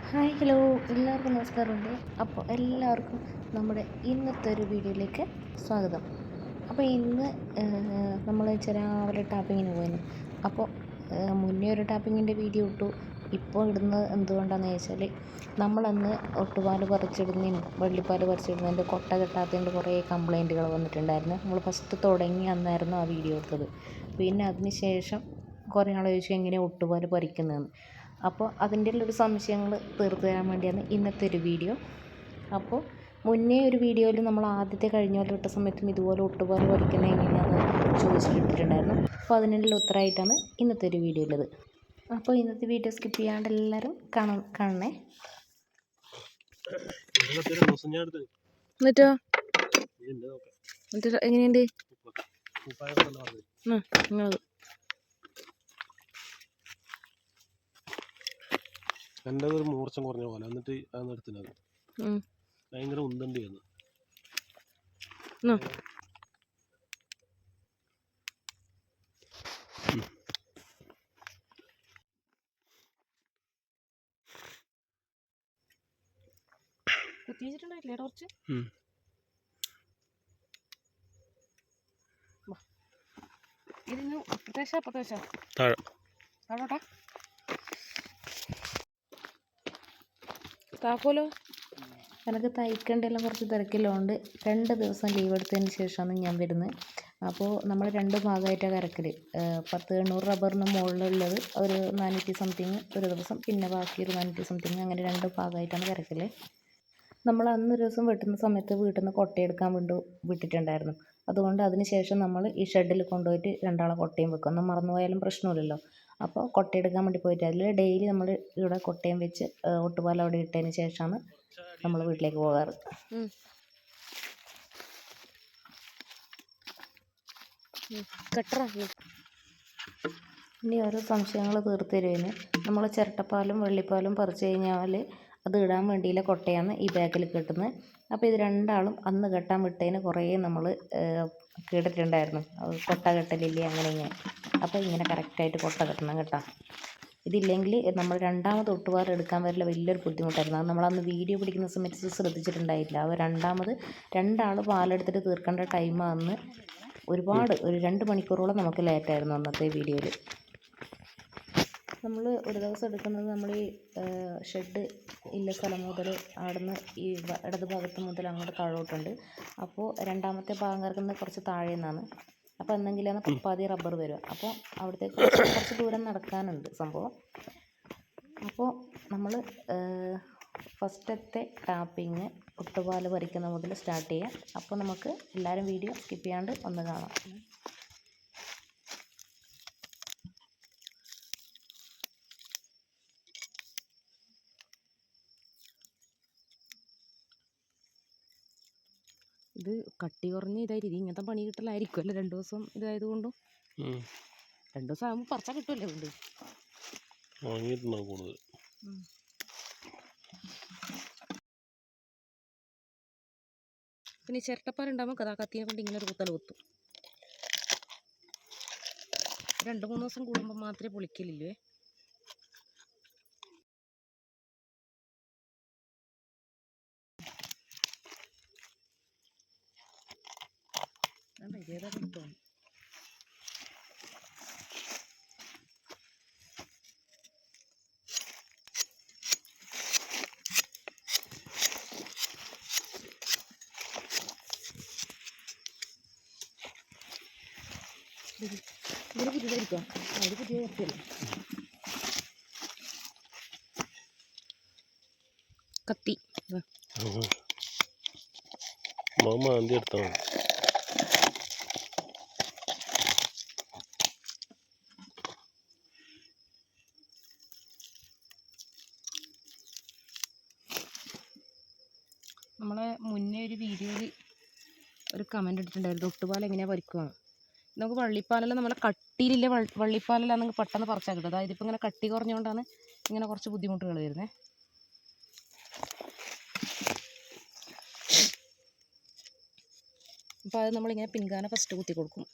Hi hello എല്ലാവർക്കും നമസ്കാരമുണ്ട്. അപ്പോൾ എല്ലാവർക്കും നമ്മുടെ ഇന്നത്തെ ഒരു വീഡിയോയിലേക്ക് സ്വാഗതം. അപ്പോൾ ഇന്ന് നമ്മൾ രാവിലെ ടാപ്പിങ്ങിന് പോയിരുന്നു. അപ്പോൾ മുന്നേ ഒരു ടാപ്പിങ്ങിൻ്റെ വീഡിയോ ഇട്ടു. ഇപ്പോൾ ഇടുന്നത് എന്തുകൊണ്ടാണെന്ന് ചോദിച്ചാൽ നമ്മളന്ന് ഒട്ടുപാൽ പറിച്ചിടുന്നതിനും വള്ളിപ്പാൽ പറിച്ചിടുന്നതിൻ്റെ കൊട്ട കെട്ടാത്തതിൻ്റെ കുറേ കംപ്ലൈൻറ്റുകൾ വന്നിട്ടുണ്ടായിരുന്നു. നമ്മൾ ഫസ്റ്റ് തുടങ്ങി അന്നായിരുന്നു ആ വീഡിയോ എടുത്തത്. പിന്നെ അതിന് ശേഷം കുറേ ആൾ ചോദിച്ചു എങ്ങനെയാണ് ഒട്ടുപാൽ പറിക്കുന്നതെന്ന്. അപ്പോൾ അതിൻ്റെ ഉള്ളൊരു സംശയങ്ങൾ തീർത്ത് തരാൻ വേണ്ടിയാണ് ഇന്നത്തെ ഒരു വീഡിയോ. അപ്പോൾ മുന്നേ ഒരു വീഡിയോയിൽ നമ്മൾ ആദ്യത്തെ കഴിഞ്ഞ പോലെ ഇട്ട സമയത്തും ഇതുപോലെ ഒട്ടുപാൽ പറിക്കുന്നത് എങ്ങനെയാണെന്ന് ചോദിച്ചിട്ടിട്ടുണ്ടായിരുന്നു. അപ്പോൾ അതിനുള്ള ഉത്തരമായിട്ടാണ് ഇന്നത്തെ ഒരു വീഡിയോ ഉള്ളത്. അപ്പോൾ ഇന്നത്തെ വീഡിയോ സ്കിപ്പ് ചെയ്യാണ്ട് എല്ലാവരും കാണണേ. എന്നിട്ടോ എങ്ങനെയുണ്ട് എൻ്റെ ഒരു മൂർച്ചം കുറഞ്ഞ പോലെ എന്നിട്ട് അതൊന്നും എടുത്തില്ല. ഭയങ്കര ഉന്തണ്ടിയാണ്. കുത്തിവെച്ചിട്ടുണ്ടായില്ലേ കുറച്ച്? ഇതിന് പ്രദേശ താഴോട്ടാ താക്കോലോ. എനിക്ക് തയ്ക്കേണ്ടെല്ലാം കുറച്ച് തിരക്കില്ലോണ്ട് 2 ദിവസം ലീവ് എടുത്തതിന് ശേഷമാണ് ഞാൻ വരുന്നത്. അപ്പോൾ നമ്മൾ 2 ഭാഗമായിട്ടാണ് കറക്കൽ. 10-800 റബ്ബറിന് മുകളിലുള്ളത് ഒരു 400 സംതിങ് ഒരു ദിവസം, പിന്നെ ബാക്കി ഒരു 400 സംതിങ്, അങ്ങനെ 2 ഭാഗമായിട്ടാണ് കറക്കൽ. നമ്മൾ അന്നൊരു ദിവസം വെട്ടുന്ന സമയത്ത് വീട്ടിൽ നിന്ന് കൊട്ടയെടുക്കാൻ വിട്ടിട്ടുണ്ടായിരുന്നു. അതുകൊണ്ട് അതിന് ശേഷം നമ്മൾ ഈ ഷെഡിൽ കൊണ്ടുപോയിട്ട് 2 ആളെ കൊട്ടയും വെക്കും. ഒന്നും മറന്നുപോയാലും പ്രശ്നമില്ലല്ലോ. അപ്പോൾ കൊട്ടയെടുക്കാൻ വേണ്ടി പോയിട്ട് അതിൽ ഡെയിലി നമ്മൾ ഇവിടെ കൊട്ടയും വെച്ച് ഒട്ടുപാൽ അവിടെ ഇട്ടതിന് ശേഷമാണ് നമ്മൾ വീട്ടിലേക്ക് പോകാറ്. ഇനി ഓരോ സംശയങ്ങൾ തീർത്ത് തരുന്നതിന് നമ്മൾ ചിരട്ടപ്പാലും വെള്ളിപ്പാലും പറിച്ചു കഴിഞ്ഞാൽ അത് ഇടാൻ വേണ്ടിയില്ല കൊട്ടയാണ് ഈ ബാഗിൽ കെട്ടുന്നത്. അപ്പോൾ ഇത് 2 ആളും അന്ന് കെട്ടാൻ വിട്ടതിന് കുറേ നമ്മൾ കേട്ടിട്ടുണ്ടായിരുന്നു. കൊട്ട കെട്ടലില്ലേ അങ്ങനെ ഇങ്ങനെ. അപ്പോൾ ഇങ്ങനെ കറക്റ്റായിട്ട് കൊട്ട കെട്ടണം കേട്ടോ. ഇതില്ലെങ്കിൽ നമ്മൾ രണ്ടാമത് ഒട്ടുപാൽ എടുക്കാൻ വരില്ല, വലിയൊരു ബുദ്ധിമുട്ടായിരുന്നു. അത് നമ്മളന്ന് വീഡിയോ പിടിക്കുന്ന സമയത്ത് ശ്രദ്ധിച്ചിട്ടുണ്ടായില്ല. അത് 2 ആൾ പാലെടുത്തിട്ട് തീർക്കേണ്ട ടൈമാണ്. ഒരുപാട് ഒരു 2 മണിക്കൂറോളം നമുക്ക് ലേറ്റായിരുന്നു അന്നത്തെ വീഡിയോയിൽ. നമ്മൾ ഒരു ദിവസം എടുക്കുന്നത് നമ്മൾ ഈ ഷെഡ് ഇല്ല സ്ഥലം മുതൽ അവിടുന്ന് ഈ ഇടത് ഭാഗത്ത് മുതൽ അങ്ങോട്ട് താഴോട്ടുണ്ട്. അപ്പോൾ രണ്ടാമത്തെ ഭാഗം കിടക്കുന്നത് കുറച്ച് താഴെ നിന്നാണ്. അപ്പോൾ എന്തെങ്കിലാണ് പാതി റബ്ബർ വരിക. അപ്പോൾ അവിടത്തേക്ക് കുറച്ച് ദൂരം നടക്കാനുണ്ട് സംഭവം. അപ്പോൾ നമ്മൾ ഫസ്റ്റത്തെ ടാപ്പിങ് ഒട്ടുപാൽ പറിക്കുന്ന മുതൽ സ്റ്റാർട്ട് ചെയ്യാം. അപ്പോൾ നമുക്ക് എല്ലാവരും വീഡിയോ സ്കിപ്പ് ചെയ്യാണ്ട് ഒന്ന് കാണാം. ഇത് കട്ടി കുറഞ്ഞ ഇതായിട്ട് ഇങ്ങനത്തെ പണി കിട്ടലായിരിക്കും അല്ലേ? 2 ദിവസം ഇതായതുകൊണ്ടും 2 ദിവസം ആകുമ്പോൾ പറിച്ചാൽ കിട്ടുമല്ലേ ഉണ്ട്. പിന്നെ ചിരട്ടപ്പാലുണ്ടാകുമ്പോൾ കത്തീനെ കൊണ്ട് ഇങ്ങനെ ഒരു കുത്തൽ കുത്തും. 2-3 ദിവസം കൂടുമ്പോൾ മാത്രമേ പൊളിക്കലില്ലേ. ഇതേതാ കിട്ടും. ഇതിന് പുതിയതായിരിക്കും. അത് പുതിയ കത്തിയല്ലേ. കത്തി നമ്മളെ മുന്നേ ഒരു വീഡിയോയിൽ ഒരു കമൻറ്റ് ഇട്ടിട്ടുണ്ടായിരുന്നു ഒട്ടുപാൽ എങ്ങനെയാണ് പറിക്കുകയാണ്. നമുക്ക് വള്ളിപ്പാലെല്ലാം നമ്മളെ കട്ടിയിലില്ല വള്ളിപ്പാലെല്ലാം നമുക്ക് പെട്ടെന്ന് പറിച്ചാൽ കിട്ടും. അതായത് ഇപ്പോൾ ഇങ്ങനെ കട്ടി കുറഞ്ഞുകൊണ്ടാണ് ഇങ്ങനെ കുറച്ച് ബുദ്ധിമുട്ടുകൾ വരുന്നത്. അപ്പോൾ അത് നമ്മളിങ്ങനെ പിൻകാന ഫസ്റ്റ് കുത്തി കൊടുക്കും.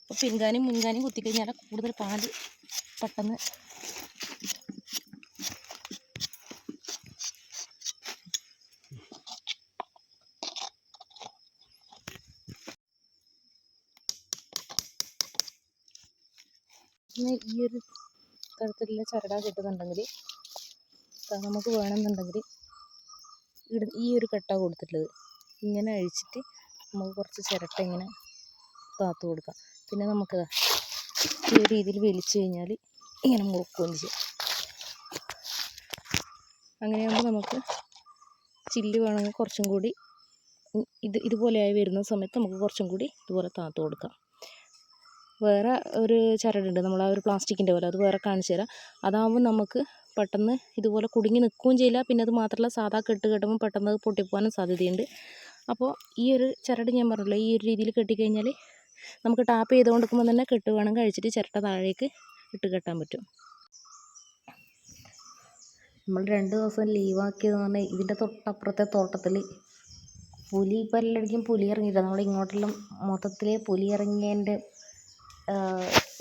അപ്പോൾ പിൻകാനും മുൻകാനും കുത്തിക്കഴിഞ്ഞാൽ കൂടുതൽ പാല് പെട്ടെന്ന് ഇന്ന് ഈ ഒരു തരത്തിലുള്ള ചരട കിട്ടുന്നുണ്ടെങ്കിൽ നമുക്ക് വേണമെന്നുണ്ടെങ്കിൽ ഈ ഒരു കെട്ട കൊടുത്തിട്ടുള്ളത് ഇങ്ങനെ അഴിച്ചിട്ട് നമുക്ക് കുറച്ച് ചിരട്ട ഇങ്ങനെ താത്തു കൊടുക്കാം. പിന്നെ നമുക്ക് ഈ ഒരു രീതിയിൽ വലിച്ചു കഴിഞ്ഞാൽ ഇങ്ങനെ മുറുക്കുകയും ചെയ്യാം. അങ്ങനെയാകുമ്പോൾ നമുക്ക് ചില്ല് വേണമെങ്കിൽ കുറച്ചും കൂടി ഇതുപോലെയായി വരുന്ന സമയത്ത് നമുക്ക് കുറച്ചും കൂടി ഇതുപോലെ താത്തു കൊടുക്കാം. വേറെ ഒരു ചരടുണ്ട്, നമ്മൾ ആ ഒരു പ്ലാസ്റ്റിക്കിൻ്റെ പോലെ, അത് വേറെ കാണിച്ചു തരാം. അതാകുമ്പോൾ നമുക്ക് പെട്ടെന്ന് ഇതുപോലെ കുടുങ്ങി നിൽക്കുകയും ചെയ്യില്ല. പിന്നെ അത് മാത്രമല്ല സാധാ കെട്ടുമ്പോൾ പെട്ടെന്ന് അത് പൊട്ടിപ്പോകാനും സാധ്യതയുണ്ട്. അപ്പോൾ ഈ ഒരു ചരട് ഞാൻ പറഞ്ഞല്ലോ, ഈ ഒരു രീതിയിൽ കെട്ടിക്കഴിഞ്ഞാൽ നമുക്ക് ടാപ്പ് ചെയ്തുകൊണ്ട് നിൽക്കുമ്പോൾ തന്നെ കെട്ട് വേണമെങ്കിൽ കഴിച്ചിട്ട് ചിരട്ട താഴേക്ക് ഇട്ട് കെട്ടാൻ പറ്റും. നമ്മൾ 2 ദിവസം ലീവാക്കിയതെന്ന് പറഞ്ഞാൽ ഇതിൻ്റെ തൊട്ടപ്പുറത്തെ തോട്ടത്തിൽ പുലി, ഇപ്പോൾ എല്ലായിടയ്ക്കും പുലി ഇറങ്ങിയില്ല. നമ്മൾ ഇങ്ങോട്ടെല്ലാം മൊത്തത്തിൽ പുലി ഇറങ്ങിയതിൻ്റെ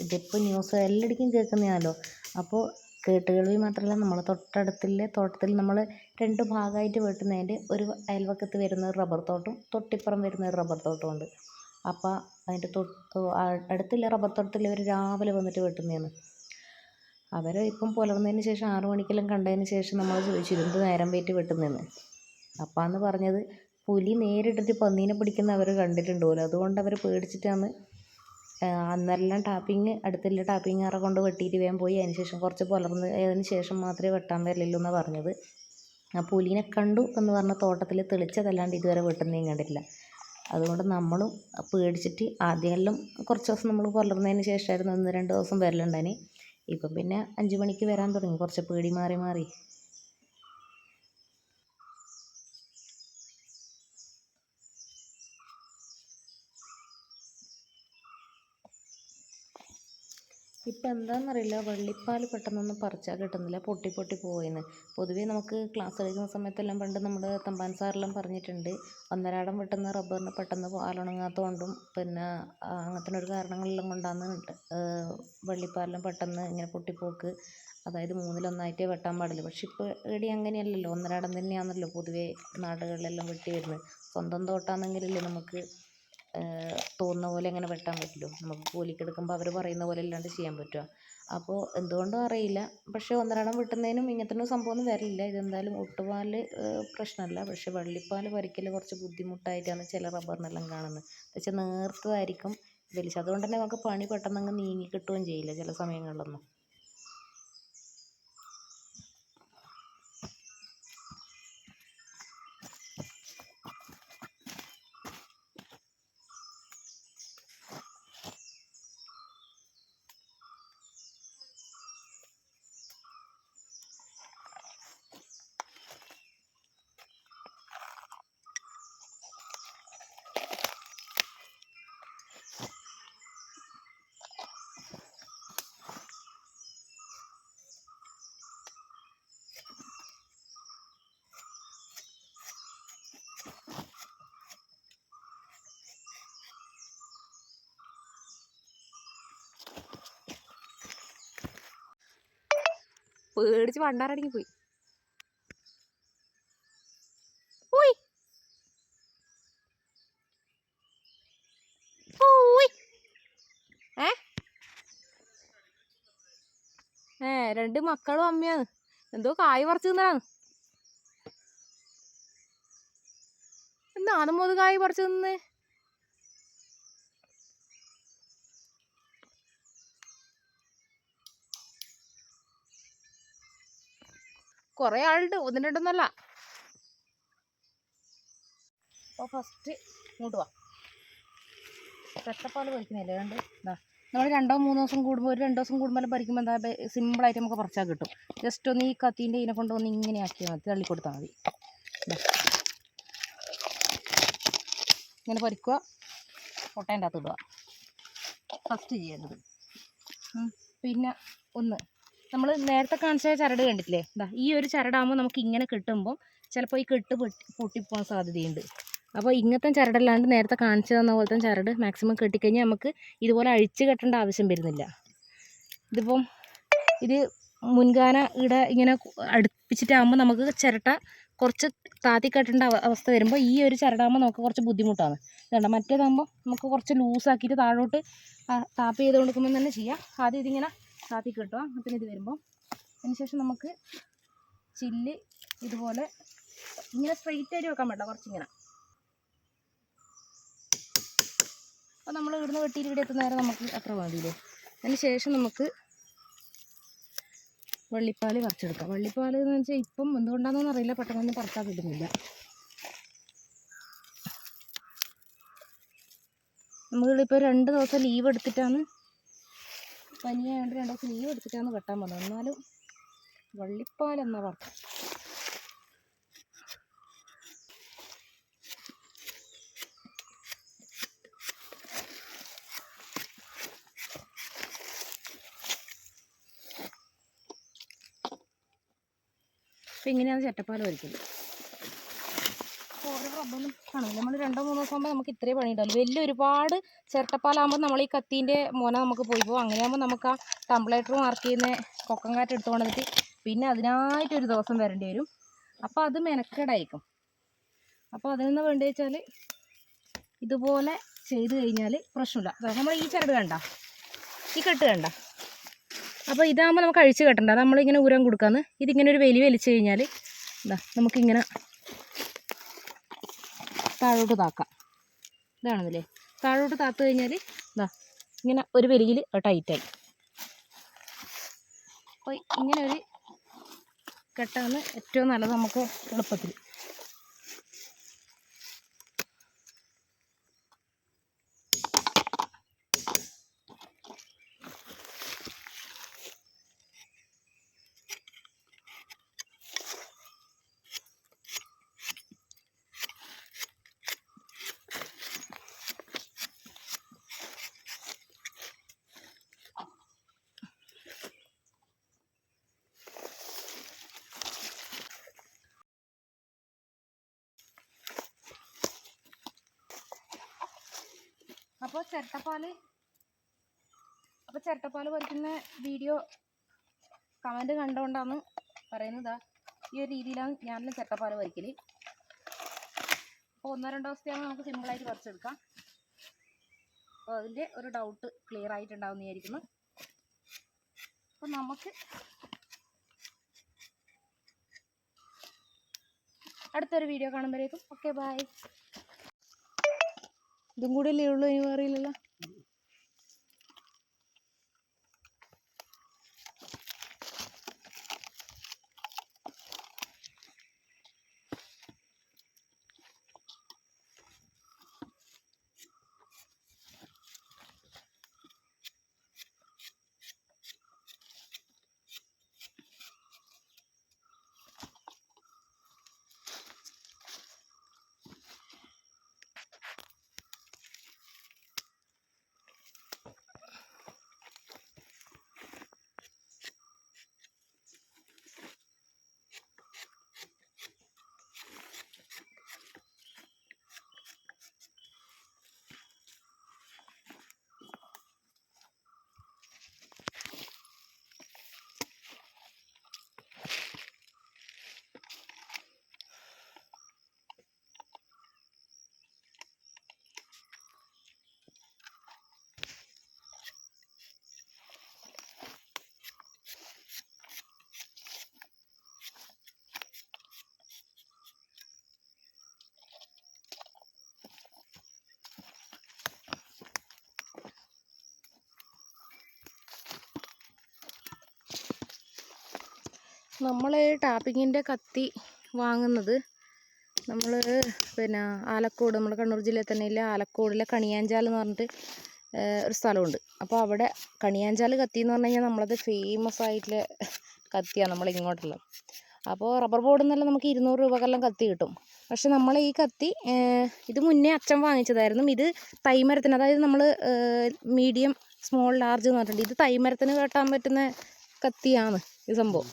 ഇതിപ്പോൾ ന്യൂസ് എല്ലായിടയ്ക്കും കേൾക്കുന്നതാണല്ലോ. അപ്പോൾ കേട്ടുകേൾവി മാത്രമല്ല, നമ്മൾ തൊട്ടടുത്തുള്ള തോട്ടത്തിൽ നമ്മൾ 2 ഭാഗമായിട്ട് വെട്ടുന്നതിൻ്റെ ഒരു അയൽവക്കത്ത് വരുന്ന ഒരു റബ്ബർ തോട്ടം, തൊട്ടിപ്പുറം വരുന്ന ഒരു റബ്ബർ തോട്ടമുണ്ട്. അപ്പോൾ അതിൻ്റെ അടുത്തുള്ള റബ്ബർ തോട്ടത്തിൽ ഇവർ രാവിലെ വന്നിട്ട് വെട്ടുന്നതാണ്. അവരെ ഇപ്പം പുലർന്നതിന് ശേഷം 6 മണിക്കെല്ലാം കണ്ടതിന് ശേഷം നമ്മൾ ചോദിച്ചു എന്ത് നേരം വെയിറ്റ് വെട്ടുന്നതെന്ന്. അപ്പാന്ന് പറഞ്ഞത് പുലി നേരിട്ടിട്ട് പന്നീനെ പിടിക്കുന്ന അവർ കണ്ടിട്ടുണ്ട് പോലും, അതുകൊണ്ട് അവർ പേടിച്ചിട്ടാണ് അന്നേരമെല്ലാം ടാപ്പിങ് അടുത്തുള്ള ടാപ്പിങ്ങാറെ കൊണ്ട് വെട്ടിയിട്ട് വേഗം പോയി. അതിന് ശേഷം കുറച്ച് പുലർന്നതിന് ശേഷം മാത്രമേ വെട്ടാൻ വരില്ലല്ലോ എന്നാണ് പറഞ്ഞത്. ആ പുലിനെ കണ്ടു എന്ന് പറഞ്ഞ തോട്ടത്തിൽ തെളിച്ചതല്ലാണ്ട് ഇതുവരെ വെട്ടുന്നതും കണ്ടിട്ടില്ല. അതുകൊണ്ട് നമ്മളും പേടിച്ചിട്ട് ആദ്യമെല്ലാം കുറച്ച് ദിവസം നമ്മൾ പുലർന്നതിന് ശേഷമായിരുന്നു 1-2 ദിവസം വരലുണ്ടായിന്. ഇപ്പം പിന്നെ 5 മണിക്ക് വരാൻ തുടങ്ങി, കുറച്ച് പേടി മാറി മാറി. ഇപ്പം എന്താണെന്നറിയില്ല, വള്ളിപ്പാൽ പെട്ടെന്നൊന്നും പറിച്ചാൽ കിട്ടുന്നില്ല, പൊട്ടി പൊട്ടി പോയിന്ന്. പൊതുവേ നമുക്ക് ക്ലാസ് എടുക്കുന്ന സമയത്തെല്ലാം പണ്ട് നമ്മുടെ തമ്പാൻ സാറെല്ലാം പറഞ്ഞിട്ടുണ്ട്, ഒന്നരാടം വെട്ടുന്ന റബ്ബറിന് പെട്ടെന്ന് പാലുണങ്ങാത്തതുകൊണ്ടും പിന്നെ അങ്ങനത്തെ ഒരു കാരണങ്ങളെല്ലാം കൊണ്ടാണ് വള്ളിപ്പാലെല്ലാം പെട്ടെന്ന് ഇങ്ങനെ പൊട്ടിപ്പോക്ക്. അതായത് 3-1 വെട്ടാൻ പാടില്ല. പക്ഷെ ഇപ്പോൾ ഇവിടെ അങ്ങനെയല്ലല്ലോ, ഒന്നരാടം തന്നെയാണല്ലോ പൊതുവേ നാടുകളിലെല്ലാം വെട്ടി വരുന്നത്. സ്വന്തം തോട്ടാണെങ്കിലല്ലേ നമുക്ക് തോന്നുന്ന പോലെ അങ്ങനെ വെട്ടാൻ പറ്റുള്ളൂ. നമുക്ക് കൂലിക്കെടുക്കുമ്പോൾ അവർ പറയുന്ന പോലെ അല്ലാണ്ട് ചെയ്യാൻ പറ്റുക. അപ്പോൾ എന്തുകൊണ്ടോ അറിയില്ല, പക്ഷേ ഒന്നരാടം വെട്ടുന്നതിനും ഇങ്ങനത്തെ സംഭവമൊന്നും വരില്ല. ഇതെന്തായാലും ഒട്ടുപാൽ പ്രശ്നമല്ല, പക്ഷേ വള്ളിപ്പാൽ പറിക്കൽ കുറച്ച് ബുദ്ധിമുട്ടായിട്ടാണ് ചില റബ്ബറിനെല്ലാം കാണുന്നത്. പക്ഷേ നേർത്തതായിരിക്കും വലിച്ചത്, അതുകൊണ്ട് തന്നെ നമുക്ക് പണി പെട്ടെന്ന് നീങ്ങി കിട്ടുകയും ചെയ്യില്ല ചില സമയങ്ങളിലൊന്നും. പേടിച്ച് പണ്ടാരടങ്ങി പോയി. രണ്ട് മക്കളും അമ്മയാണ്, എന്തോ കായ് പറിച്ചു തിന്നതാണ്. എന്നാണ് മോത് കായ് പറിച്ചു തിന്നേ? കുറേ ആളുണ്ട്, 1-2 അപ്പോൾ ഫസ്റ്റ് ഇങ്ങോട്ട് വാ. പെട്ടപ്പാൽ പറിക്കുന്നില്ലേ, കണ്ട് ഇതാ. നമ്മൾ 2-3 ദിവസം കൂടുമ്പോൾ, ഒരു 2 ദിവസം കൂടുമ്പോൾ പറിക്കുമ്പോൾ എന്താ സിമ്പിളായിട്ട് നമുക്ക് പറിച്ചാൽ കിട്ടും. ജസ്റ്റ് ഒന്ന് ഈ കത്തീൻ്റെ ഇതിനെ കൊണ്ടൊന്ന് ഇങ്ങനെ ആക്കിയാൽ മതി, തള്ളിക്കൊടുത്താൽ മതി. ഇങ്ങനെ പറിക്കുക, കൊട്ടേൻ്റെ അകത്ത് ഇടുക, ഫസ്റ്റ് ചെയ്യേണ്ടത്. പിന്നെ നമ്മൾ നേരത്തെ കാണിച്ച ചരട് കണ്ടിട്ടില്ലേ, ഇതാ ഈ ഒരു ചരടാകുമ്പോൾ നമുക്ക് ഇങ്ങനെ കെട്ടുമ്പോൾ ചിലപ്പോൾ ഈ കെട്ട് പൊട്ടിപ്പോകാൻ സാധ്യതയുണ്ട്. അപ്പോൾ ഇങ്ങനത്തെ ചരടല്ലാണ്ട് നേരത്തെ കാണിച്ചു തന്ന പോലത്തെ ചരട് മാക്സിമം കെട്ടിക്കഴിഞ്ഞാൽ നമുക്ക് ഇതുപോലെ അഴിച്ച് കെട്ടേണ്ട ആവശ്യം വരുന്നില്ല. ഇതിപ്പം ഇത് മുൻകാന ഇവിടെ ഇങ്ങനെ അടുപ്പിച്ചിട്ടാകുമ്പോൾ നമുക്ക് ചിരട്ട കുറച്ച് താത്തി കെട്ടേണ്ട അവസ്ഥ വരുമ്പോൾ ഈ ഒരു ചരടാകുമ്പോൾ നമുക്ക് കുറച്ച് ബുദ്ധിമുട്ടാണ്. ഇതുണ്ട്, മറ്റേതാകുമ്പോൾ നമുക്ക് കുറച്ച് ലൂസാക്കിയിട്ട് താഴോട്ട് ടാപ്പ് ചെയ്ത് കൊടുക്കുമ്പോൾ തന്നെ ചെയ്യാം. ആദ്യം ഇതിങ്ങനെ താത്തി കിട്ടുക. പിന്നെ ഇത് വരുമ്പോൾ അതിനുശേഷം നമുക്ക് ചില്ല് ഇതുപോലെ ഇങ്ങനെ സ്ട്രെയിറ്റ് ആയിട്ട് വെക്കാൻ പറ്റില്ല, കുറച്ചിങ്ങനെ. അപ്പോൾ നമ്മൾ ഇവിടുന്ന് വെട്ടിയിട്ട് ഇവിടെ എത്തുന്ന നേരം നമുക്ക് അത്ര മതിയില്ലേ. അതിന് ശേഷം നമുക്ക് വള്ളിപ്പാൽ പറിച്ചെടുക്കാം. വള്ളിപ്പാൽ എന്ന് വെച്ചാൽ ഇപ്പം എന്തുകൊണ്ടാണെന്നൊന്നും അറിയില്ല, പെട്ടെന്നൊന്നും പറിക്കാൻ കിട്ടുന്നില്ല. നമ്മളിപ്പോൾ 2 ദിവസം ലീവ് എടുത്തിട്ടാണ്, പനിയായതുകൊണ്ട് 2 ദിവസം ലീവ് എടുത്തിട്ടാണ് വെട്ടാൻ വന്നത്. എന്നാലും വള്ളിപ്പാലെന്നാ പറഞ്ഞു. അപ്പോൾ ഇങ്ങനെയാണ് ചട്ടപ്പാൽ വരയ്ക്കുന്നത്. അപ്പോൾ ഓരോ റബ്ബറും കാണില്ല. നമ്മൾ 2-3 ദിവസം ആകുമ്പോൾ നമുക്ക് ഇത്രയും പണി ഉണ്ടാവില്ല. വലിയ ഒരുപാട് ചിരട്ടപ്പാലാകുമ്പോൾ നമ്മൾ ഈ കത്തീൻ്റെ മോന നമുക്ക് പോയി പോകും. അങ്ങനെയാകുമ്പോൾ നമുക്ക് ആ ടംപ്ലേറ്റർ മാർക്ക് ചെയ്യുന്ന കൊക്കം കാറ്റ് എടുത്തു കൊണ്ടിട്ട് പിന്നെ അതിനായിട്ടൊരു ദിവസം വരേണ്ടി വരും. അപ്പോൾ അത് മെനക്കേടായിരിക്കും. അപ്പോൾ അതിനെന്ന് വേണ്ടി വെച്ചാൽ ഇതുപോലെ ചെയ്ത് കഴിഞ്ഞാൽ പ്രശ്നമില്ല. നമ്മൾ ഈ ചരട് കണ്ട, ഈ കെട്ട് കണ്ട, അപ്പോൾ ഇതാകുമ്പോൾ നമുക്ക് അഴിച്ച് കെട്ടണ്ട. നമ്മളിങ്ങനെ ഉരം കൊടുക്കാന്ന് ഇതിങ്ങനെ ഒരു വലിച്ച് കഴിഞ്ഞാൽ ഇതാ നമുക്കിങ്ങനെ താഴോട്ട് താക്കാം. ഇതാണെന്നില്ലേ, താഴോട്ട് താത്തു കഴിഞ്ഞാൽ ഇതാ ഇങ്ങനെ ഒരു വലിയിൽ ടൈറ്റായി. അപ്പോൾ ഇങ്ങനെ ഒരു കെട്ടാണ് ഏറ്റവും നല്ലത് നമുക്ക് എളുപ്പത്തിൽ. അപ്പോൾ ചിരട്ടപ്പാൽ പറിക്കുന്ന വീഡിയോ കമൻറ്റ് കണ്ടുകൊണ്ടാണ് പറയുന്നത്. ഈ ഒരു രീതിയിലാണ് ഞാനെല്ലാം ചിരട്ടപ്പാൽ പറിക്കൽ. അപ്പോൾ 1-2 ദിവസത്തെയാകുമ്പോൾ നമുക്ക് സിമ്പിളായിട്ട് പറിച്ചെടുക്കാം. അപ്പോൾ അതിൻ്റെ ഒരു ഡൗട്ട് ക്ലിയർ ആയിട്ടുണ്ടാവും എന്ന് വിചാരിക്കുന്നു. അപ്പോൾ നമുക്ക് അടുത്തൊരു വീഡിയോ കാണുമ്പോഴേക്കും ഓക്കെ ബൈ. ഇതും കൂടെ അല്ലേ ഉള്ളൂ, ഇനി അറിയില്ലല്ലോ. നമ്മൾ ടാപ്പിങ്ങിൻ്റെ കത്തി വാങ്ങുന്നത് നമ്മൾ പിന്നെ ആലക്കോട്, നമ്മുടെ കണ്ണൂർ ജില്ലയിൽ തന്നെ ഇല്ല, ആലക്കോടിലെ കണിയാഞ്ചാൽ എന്ന് പറഞ്ഞിട്ട് ഒരു സ്ഥലമുണ്ട്. അപ്പോൾ അവിടെ കണിയാഞ്ചാൽ കത്തി എന്ന് പറഞ്ഞു കഴിഞ്ഞാൽ നമ്മളത് ഫേമസ് ആയിട്ടുള്ള കത്തിയാണ് നമ്മളിങ്ങോട്ടുള്ളത്. അപ്പോൾ റബ്ബർ ബോർഡിൽ നിന്നെല്ലാം നമുക്ക് 200 രൂപക്കെല്ലാം കത്തി കിട്ടും. പക്ഷെ നമ്മൾ ഈ കത്തി ഇത് മുന്നേ അച്ഛൻ വാങ്ങിച്ചതായിരുന്നു. ഇത് തൈമരത്തിന്, അതായത് നമ്മൾ മീഡിയം, സ്മോൾ, ലാർജ് എന്ന് പറഞ്ഞിട്ടുണ്ട്. ഇത് തൈമരത്തിന് വെട്ടാൻ പറ്റുന്ന കത്തിയാണ് ഈ സംഭവം.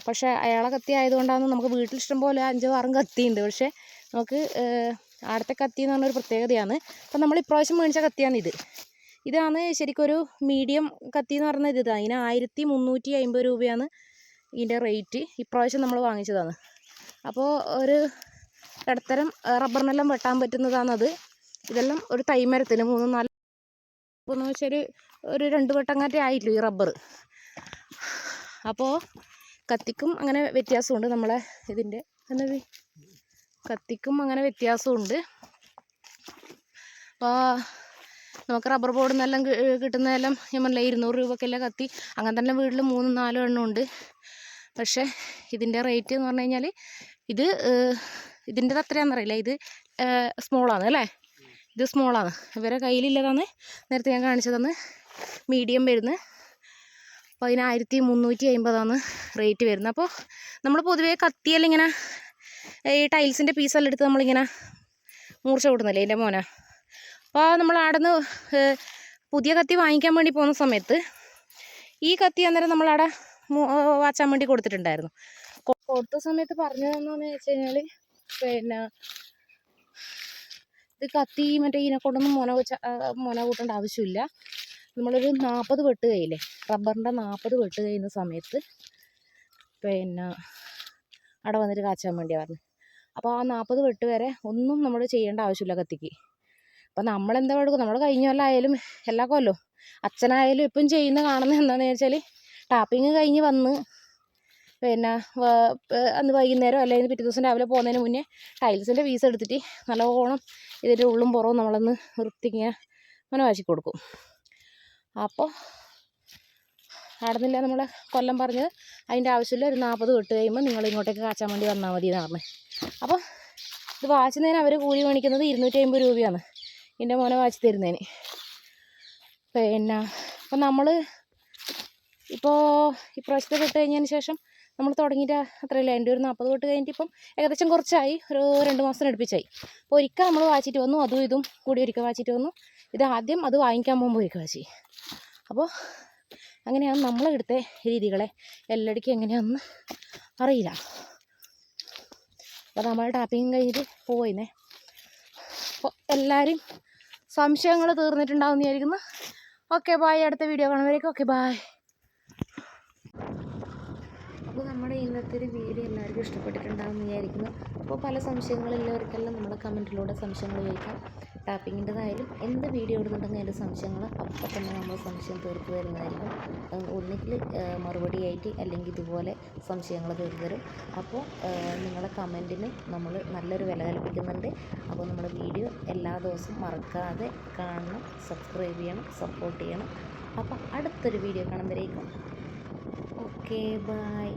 പക്ഷേ അയാളെ കത്തി ആയതുകൊണ്ടാണ് നമുക്ക് വീട്ടിൽ ഇഷ്ടം പോലെ 5-6 കത്തിയുണ്ട്. പക്ഷേ നമുക്ക് ആടത്തെ കത്തി എന്ന് പറഞ്ഞൊരു പ്രത്യേകതയാണ്. അപ്പം നമ്മൾ ഇപ്രാവശ്യം മേടിച്ച കത്തിയാണിത്. ഇതാണ് ശരിക്കൊരു മീഡിയം കത്തി എന്ന് പറയുന്നത്. ഇതാണ്, ഇതിന് 1350 രൂപയാണ് ഇതിൻ്റെ റേറ്റ്. ഇപ്രാവശ്യം നമ്മൾ വാങ്ങിച്ചതാണ്. അപ്പോൾ ഒരു ഇടത്തരം റബ്ബറിനെല്ലാം വെട്ടാൻ പറ്റുന്നതാണത്. ഇതെല്ലാം ഒരു തൈമരത്തിന് 3-4 എന്ന് വെച്ചാൽ ഒരു 2 വെട്ടങ്ങാറ്റേ ആയിട്ടില്ല ഈ റബ്ബർ. അപ്പോൾ കത്തിക്കും അങ്ങനെ വ്യത്യാസമുണ്ട്. നമ്മളെ ഇതിൻ്റെ എന്നത് കത്തിക്കും അങ്ങനെ വ്യത്യാസമുണ്ട്. അപ്പോൾ നമുക്ക് റബ്ബർ ബോർഡിൽ നിന്നെല്ലാം കിട്ടുന്നതെല്ലാം ഞാൻ പറഞ്ഞില്ല 200 രൂപക്കെല്ലാം കത്തി. അങ്ങനെ തന്നെ വീട്ടിൽ 3-4 എണ്ണം ഉണ്ട്. പക്ഷേ ഇതിൻ്റെ റേറ്റ് എന്ന് പറഞ്ഞു കഴിഞ്ഞാൽ ഇതിൻ്റെത് അത്രയാണെന്നറിയില്ല. ഇത് സ്മോളാണ് അല്ലേ, ഇത് സ്മോളാണ്. ഇവരെ കയ്യിലുള്ളതാണ് നേരത്തെ ഞാൻ കാണിച്ചതാണ് മീഡിയം വരുന്നത്. അപ്പോൾ അതിന് 1350 റേറ്റ് വരുന്നത്. അപ്പോൾ നമ്മൾ പൊതുവേ കത്തിയെല്ലാം ഇങ്ങനെ ഈ ടൈൽസിൻ്റെ പീസെല്ലാം എടുത്ത് നമ്മളിങ്ങനെ മൂർച്ച കൂട്ടുന്നില്ലേ എൻ്റെ മോനെ. അപ്പോൾ നമ്മൾ അവിടെ നിന്ന് പുതിയ കത്തി വാങ്ങിക്കാൻ വേണ്ടി പോകുന്ന സമയത്ത് ഈ കത്തി അന്നേരം നമ്മളവിടെ വാച്ചാൻ വേണ്ടി കൊടുത്തിട്ടുണ്ടായിരുന്നു. കൊടുത്ത സമയത്ത് പറഞ്ഞതെന്നു വെച്ച് കഴിഞ്ഞാൽ പിന്നെ ഇത് കത്തി മറ്റേ ഇതിനെ കൊണ്ടൊന്നും മുന കൂട്ടേണ്ട ആവശ്യമില്ല. നമ്മളൊരു 40 വെട്ട് കയ്യില്ലേ, റബ്ബറിൻ്റെ 40 വെട്ട് കഴിയുന്ന സമയത്ത് പിന്നെ അവിടെ വന്നിട്ട് കാച്ചാൻ വേണ്ടിയാണ് പറഞ്ഞത്. അപ്പോൾ ആ 40 വെട്ട് വരെ ഒന്നും നമ്മൾ ചെയ്യേണ്ട ആവശ്യമില്ല കത്തിക്ക്. അപ്പം നമ്മളെന്താ കൊടുക്കും, നമ്മൾ കഴിഞ്ഞ കൊല്ലമായാലും എല്ലാ കൊല്ലവും അച്ഛനായാലും ഇപ്പം ചെയ്യുന്ന കാണുന്നത് എന്താണെന്ന് വെച്ചാൽ ടാപ്പിങ് കഴിഞ്ഞ് വന്ന് പിന്നെ അന്ന് വൈകുന്നേരം അല്ലെങ്കിൽ പിറ്റേ ദിവസം രാവിലെ പോകുന്നതിന് മുന്നേ ടൈൽസിൻ്റെ പീസ് എടുത്തിട്ട് നല്ലോണം ഇതിൻ്റെ ഉള്ളും പുറവും നമ്മളൊന്ന് വൃത്തിങ്ങനെ മനവാശി കൊടുക്കും. അപ്പോൾ നടന്നില്ല നമ്മൾ കൊല്ലം പറഞ്ഞത് അതിൻ്റെ ആവശ്യമില്ല, ഒരു 40 വെട്ട് കഴിയുമ്പോൾ നിങ്ങൾ ഇങ്ങോട്ടേക്ക് കാച്ചാൻ വേണ്ടി വന്നാൽ മതി എന്ന് പറഞ്ഞു. അപ്പോൾ ഇത് വാച്ചുന്നതിന് അവർ കൂലി മേടിക്കുന്നത് 250 രൂപയാണ് എൻ്റെ മോനെ വാച്ച് തരുന്നതിന്. പിന്നെ അപ്പം നമ്മൾ ഇപ്പോൾ ഇപ്രാവശ്യത്തെ വെട്ട് കഴിഞ്ഞതിന് ശേഷം നമ്മൾ തുടങ്ങിയിട്ട് അത്രയില്ല, എൻ്റെ ഒരു 40 വെട്ട് കഴിഞ്ഞിട്ട് ഇപ്പം ഏകദേശം കുറച്ചായി, ഒരു 2 മാസം അടുപ്പിച്ചായി. അപ്പോൾ ഒരിക്കൽ നമ്മൾ വാച്ചിട്ട് വന്നു, അതും ഇതും കൂടി ഒരിക്കൽ വാച്ചിട്ട് വന്നു. ഇത് ആദ്യം അത് വാങ്ങിക്കാൻ പോകുമ്പോൾ ഒരിക്കൽ വാച്ചി. അപ്പോൾ അങ്ങനെയാണ് നമ്മളെടുത്ത രീതികളെ എല്ലായിടയ്ക്കും എങ്ങനെയാണെന്ന് അറിയില്ല. അപ്പോൾ നമ്മൾ ടാപ്പിങ് കഴിഞ്ഞിട്ട് പോയിന്നേ. അപ്പോൾ എല്ലാവരും സംശയങ്ങൾ തീർന്നിട്ടുണ്ടാവും എന്ന് വിചാരിക്കുന്നു. ഓക്കെ ബായ്, അടുത്ത വീഡിയോ കാണുമ്പോഴേക്കും ഓക്കെ ബായ്. അപ്പോൾ നമ്മുടെ ഇന്നത്തെ ഒരു വീഡിയോ എല്ലാവർക്കും ഇഷ്ടപ്പെട്ടിട്ടുണ്ടാകുമെന്ന് വിചാരിക്കുന്നു. അപ്പോൾ പല സംശയങ്ങളുള്ളവർക്കെല്ലാം നമ്മുടെ കമൻറ്റിലൂടെ സംശയങ്ങൾ ചോദിക്കാം. ടാപ്പിങ്ങിൻ്റെതായാലും എന്ത് വീഡിയോ ഇടുന്നുണ്ടെങ്കിൽ അതിൻ്റെ സംശയങ്ങൾ അപ്പോൾ തന്നെ നമ്മൾ സംശയം തീർത്ത് തരുന്നതായിരിക്കും. ഒന്നുകിൽ മറുപടിയായിട്ട് അല്ലെങ്കിൽ ഇതുപോലെ സംശയങ്ങൾ തീർത്ത് തരും. അപ്പോൾ നിങ്ങളെ കമൻറ്റിന് നമ്മൾ നല്ലൊരു വില കൽപ്പിക്കുന്നുണ്ട്. അപ്പോൾ നമ്മുടെ വീഡിയോ എല്ലാ ദിവസവും മറക്കാതെ കാണണം, സബ്സ്ക്രൈബ് ചെയ്യണം, സപ്പോർട്ട് ചെയ്യണം. അപ്പോൾ അടുത്തൊരു വീഡിയോ കാണുമ്പോഴേക്കും ഓക്കെ ബായ്.